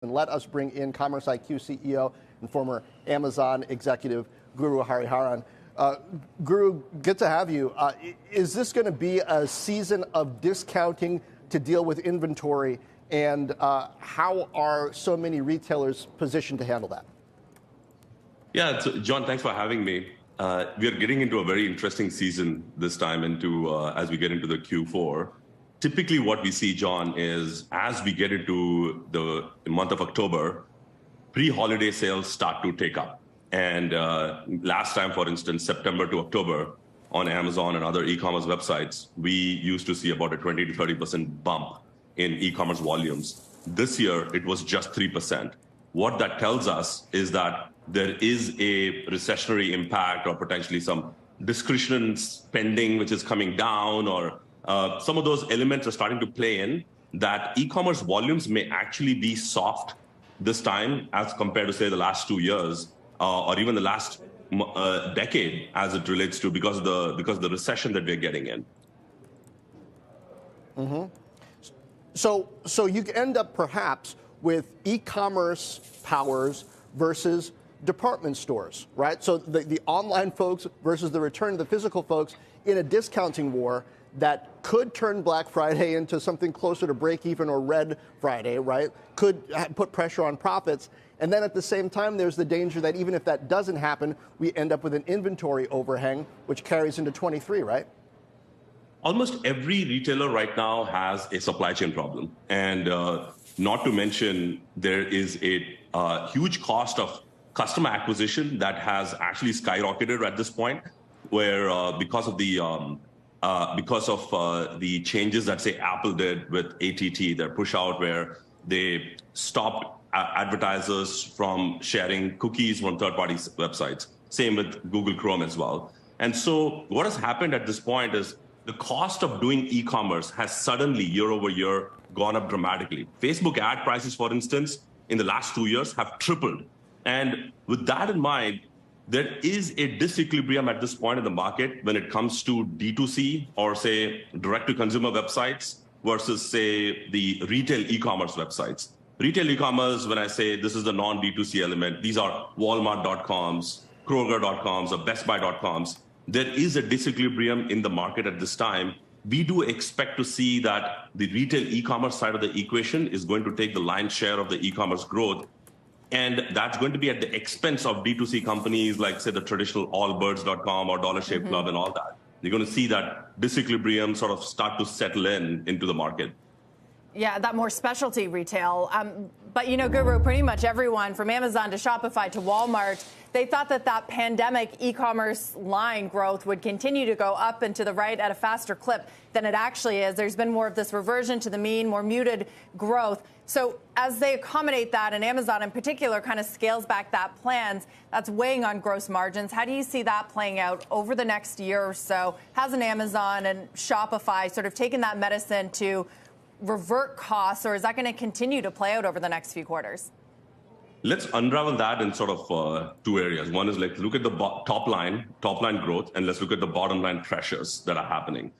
And let us bring in CommerceIQ CEO and former Amazon executive Guru Hariharan. Guru, good to have you. Is this going to be a season of discounting to deal with inventory? And how are so many retailers positioned to handle that? Yeah, so John, thanks for having me. We are getting into a very interesting season this time as we get into the Q4. Typically what we see, John, is as we get into the month of October, pre-holiday sales start to take up. And last time, for instance, September to October on Amazon and other e-commerce websites, we used to see about a 20 to 30% bump in e-commerce volumes. This year, it was just 3%. What that tells us is that there is a recessionary impact or potentially some discretionary spending which is coming down, or some of those elements are starting to play in, that e-commerce volumes may actually be soft this time as compared to, say, the last 2 years or even the last decade as it relates to because of the recession that we're getting in. Mm-hmm. So you end up perhaps with e-commerce powers versus department stores, right? So the online folks versus the return of the physical folks in a discounting war that could turn Black Friday into something closer to break even or Red Friday, right? Could put pressure on profits. And then at the same time, there's the danger that even if that doesn't happen, we end up with an inventory overhang, which carries into 23, right? Almost every retailer right now has a supply chain problem. And not to mention, there is a huge cost of customer acquisition that has actually skyrocketed at this point, where because of the changes that, say, Apple did with ATT, their push out, where they stopped advertisers from sharing cookies from third-party websites. Same with Google Chrome as well. And so what has happened at this point is the cost of doing e-commerce has suddenly, year over year, gone up dramatically. Facebook ad prices, for instance, in the last 2 years have tripled. And with that in mind, there is a disequilibrium at this point in the market when it comes to D2C or, say, direct-to-consumer websites versus, say, the retail e-commerce websites. Retail e-commerce, when I say this is the non-D2C element, these are Walmart.coms, Kroger.coms, or BestBuy.coms. There is a disequilibrium in the market at this time. We do expect to see that the retail e-commerce side of the equation is going to take the lion's share of the e-commerce growth. And that's going to be at the expense of D2C companies like, say, the traditional allbirds.com or Dollar Shave Club and all that. You're going to see that disequilibrium sort of start to settle into the market. Yeah, that more specialty retail. But, you know, Guru, pretty much everyone from Amazon to Shopify to Walmart, they thought that pandemic e-commerce line growth would continue to go up and to the right at a faster clip than it actually is. There's been more of this reversion to the mean, more muted growth. So as they accommodate that, and Amazon in particular kind of scales back that plans, that's weighing on gross margins. How do you see that playing out over the next year or so? Hasn't Amazon and Shopify sort of taken that medicine to revert costs, or is that going to continue to play out over the next few quarters? Let's unravel that in sort of two areas. One is like look at the top line growth, and let's look at the bottom line pressures that are happening.